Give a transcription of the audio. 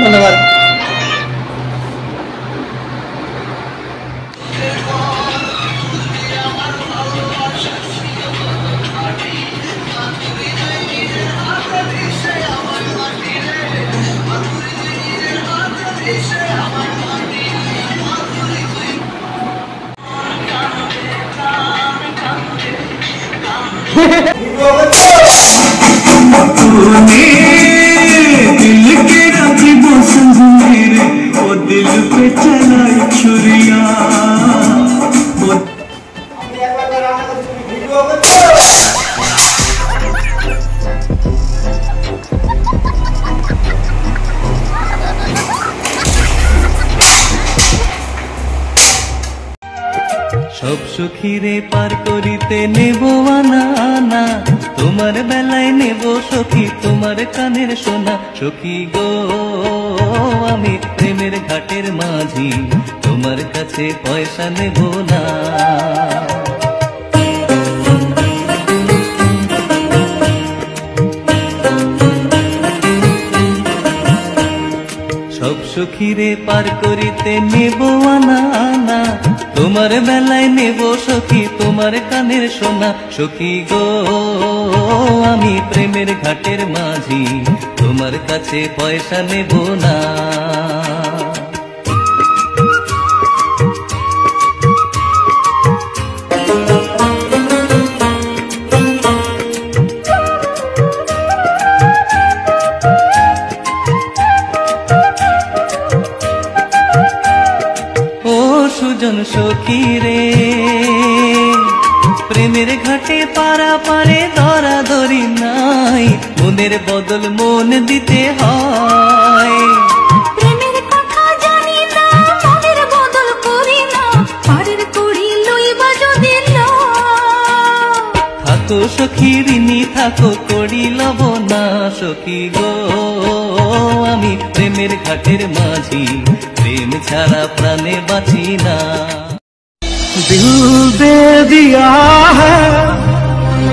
ধন্যবাদ। সব সখীরে পার করিতে নেব আনা আনা, তোমার বেলায় নেব সখী তোমার কানের সোনা। সখী গো আমি প্রেমের ঘাটের মাঝি, তোমার কাছে পয়সা নেব না। সব সখীরে পার করিতে নেব আনা আনা, তোমার বেলায় নেব সখী তোমার কানের সোনা। সখী গো আমি প্রেমের ঘাটের মাঝি, তোমার কাছে পয়সা নেব না। সুজন সখী রে প্রেমের ঘাটে পারা পারে ধরা ধরি নাই, মনের বদল মন দিতে হয়। প্রেমের কথা জানি না মনের বদল করি না, পারের করি লইবা যদি থাকো সখী ঋণী থাকো করি লব না। সখী গো আমি প্রেমের ঘাটের মাঝি, প্রেম ছাড়া প্রাণে বাঁচি না। দিল